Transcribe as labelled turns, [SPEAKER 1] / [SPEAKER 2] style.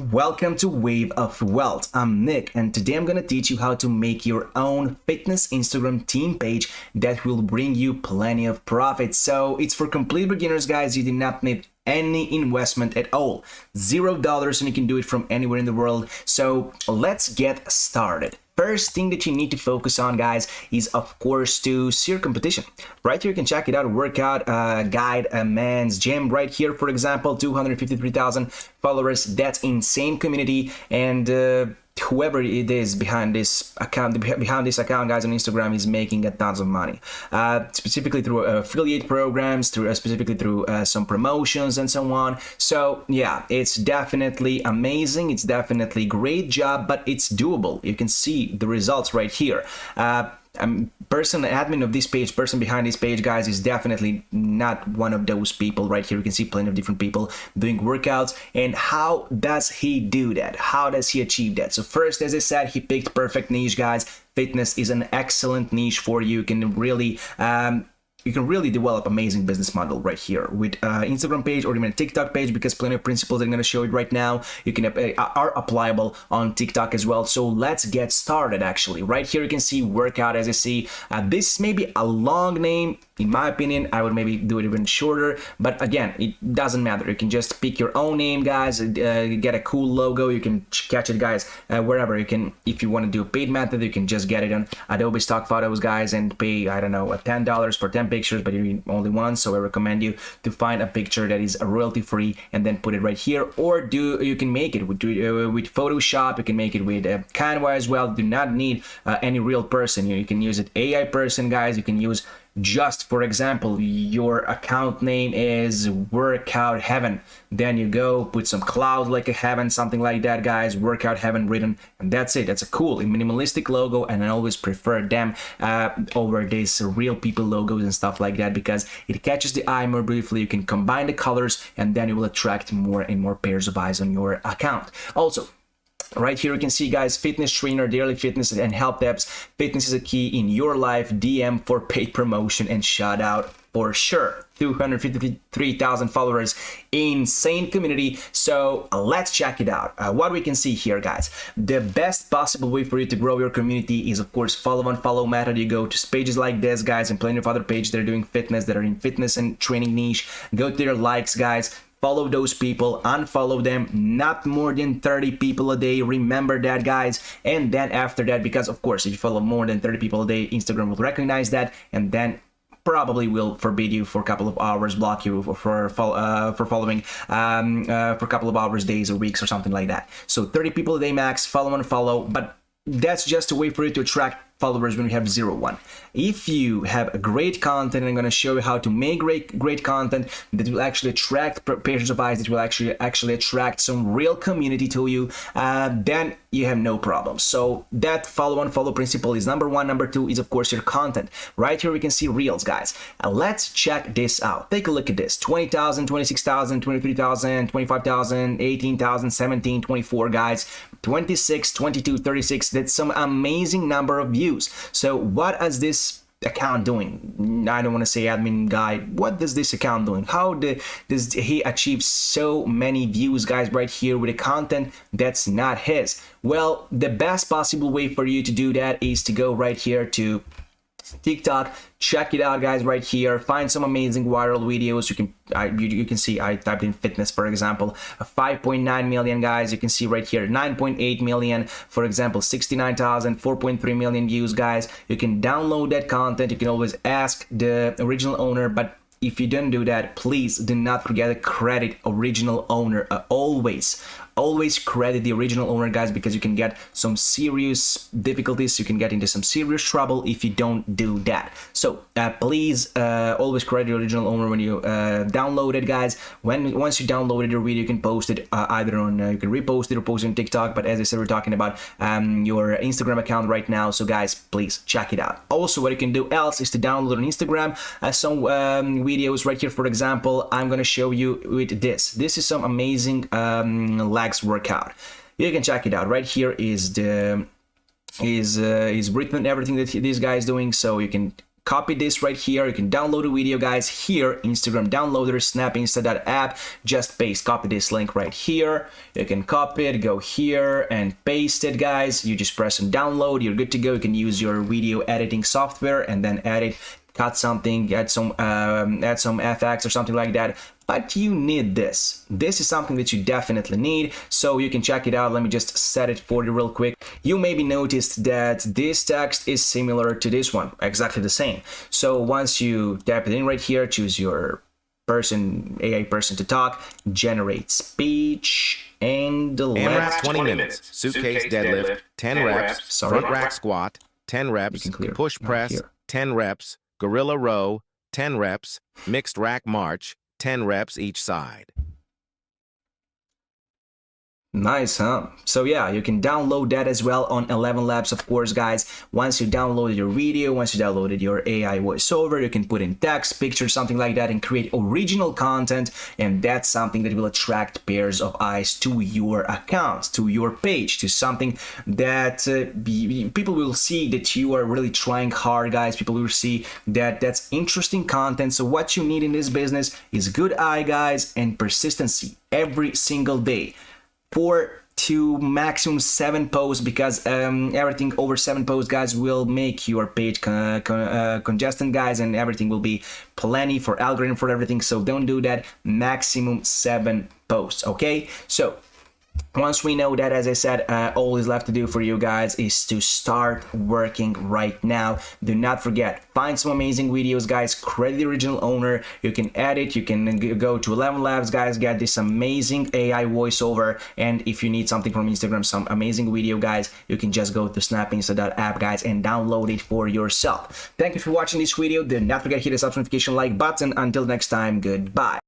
[SPEAKER 1] Welcome to Wave of Wealth. I'm Nick, and today I'm gonna teach you how to make your own fitness Instagram team page that will bring you plenty of profit. So it's for complete beginners, guys. You do not need any investment at all. $0, and you can do it from anywhere in the world. So let's get started. First thing that you need to focus on, guys, is of course to see your competition. Right here you can check it out. Workout guide, a man's gym. Right here, for example, 253,000 followers. That's insane community, and whoever it is behind this account, guys, on Instagram is making a tons of money, specifically through affiliate programs, specifically through some promotions and so on. So yeah, it's definitely amazing. It's definitely great job, but it's doable. You can see the results right here. Admin of this page, person behind this page, guys, is definitely not one of those people. Right here you can see plenty of different people doing workouts. And how does he do that? How does he achieve that? So first, as I said, he picked perfect niche, guys. Fitness is an excellent niche for you. You can really develop amazing business model right here with Instagram page or even a TikTok page, because plenty of principles I'm going to show you right now are applicable on TikTok as well. So let's get started. Actually, right here you can see workout. As I see, this may be a long name. In my opinion, I would maybe do it even shorter, but again, it doesn't matter. You can just pick your own name, guys, get a cool logo. You can catch it, guys, wherever you can. If you want to do a paid method, you can just get it on Adobe stock photos, guys, and pay, I don't know, $10 for 10 pictures, but you need only one. So I recommend you to find a picture that is royalty free and then put it right here. Or you can make it with Photoshop. You can make it with Canva as well. Do not need any real person. You can use it AI person, guys. You can use, just for example, your account name is Workout Heaven. Then you go put some cloud like a heaven, something like that, guys. Workout Heaven written, and that's it. That's a cool minimalistic logo, and I always prefer them over these real people logos and stuff like that, because it catches the eye more briefly. You can combine the colors, and then you will attract more and more pairs of eyes on your account. Also, right here you can see, guys, fitness trainer, daily fitness and health tips. Fitness is a key in your life. DM for paid promotion and shout out for sure. 253,000 followers, insane community. So let's check it out. What we can see here, guys, the best possible way for you to grow your community is, of course, follow and follow method. You go to pages like this, guys, and plenty of other pages that are doing fitness, that are in fitness and training niche. Go to their likes, guys. Follow those people, unfollow them, not more than 30 people a day. Remember that, guys. And then after that, because of course, if you follow more than 30 people a day, Instagram will recognize that, and then probably will forbid you for a couple of hours, block you for following for a couple of hours, days or weeks or something like that. So 30 people a day max, follow and follow, but that's just a way for you to attract followers when you have 0-1. If you have a great content, I'm going to show you how to make great content that will actually attract pages of eyes, that will actually attract some real community to you, then you have no problem. So that follow and follow principle is number one. Number two is, of course, your content. Right here we can see reels, guys. Let's check this out. Take a look at this. 20,000, 26,000, 23,000, 25,000, 18,000, 17, 24, guys, 26, 22, 36. That's some amazing number of views. So what is this account doing? I don't want to say admin guy. What does this account doing? How does he achieve so many views, guys, right here with a content that's not his? Well, the best possible way for you to do that is to go right here to TikTok. Check it out, guys, right here. Find some amazing viral videos. You can see I typed in fitness, for example, 5.9 million, guys. You can see right here 9.8 million, for example, 69,000, 4.3 million views, guys. You can download that content. You can always ask the original owner, but if you don't do that, please do not forget to credit original owner. Always credit the original owner, guys, because you can get some serious difficulties. You can get into some serious trouble if you don't do that. So please always credit the original owner when you download it, guys. Once you downloaded your video, you can post it either on you can repost it or post it on TikTok. But as I said, we're talking about your Instagram account right now. So guys, please check it out. Also, what you can do else is to download on Instagram some videos right here. For example, I'm going to show you with this. This is some amazing legs workout. You can check it out. Right here is the is written everything that this guy is doing, so you can copy this right here. You can download a video, guys. Here, Instagram downloader, snapinsta.app. Just paste, copy this link right here. You can copy it, go here and paste it, guys. You just press and download. You're good to go. You can use your video editing software and then edit, cut something, add some FX or something like that. But you need this. This is something that you definitely need, so you can check it out. Let me just set it for you real quick. You maybe noticed that this text is similar to this one, exactly the same. So once you tap it in right here, choose your person, AI person to talk, generate speech, and
[SPEAKER 2] AMRAP 20 minutes, suitcase deadlift, 10 reps, front rack squat, 10 reps, push press, 10 reps, gorilla row, 10 reps, mixed rack march, 10 reps each side.
[SPEAKER 1] Nice, huh? So yeah, you can download that as well on 11 Labs, of course, guys. Once you downloaded your video, once you downloaded your AI voiceover, you can put in text, pictures, something like that, and create original content. And that's something that will attract pairs of eyes to your account, to your page, to something that people will see that you are really trying hard, guys. People will see that that's interesting content. So what you need in this business is good eye, guys, and persistency every single day. 4 to maximum 7 posts, because everything over 7 posts, guys, will make your page congested, guys, and everything will be plenty for algorithm, for everything. So don't do that. Maximum 7 posts, okay? So once we know that, as I said, all is left to do for you guys is to start working right now. Do not forget, find some amazing videos, guys, credit the original owner. You can edit, you can go to 11 Labs, guys, get this amazing AI voiceover. And if you need something from Instagram, some amazing video, guys, you can just go to snapinsta.app, guys, and download it for yourself. Thank you for watching this video. Do not forget to hit the subscribe notification like button. Until next time, goodbye.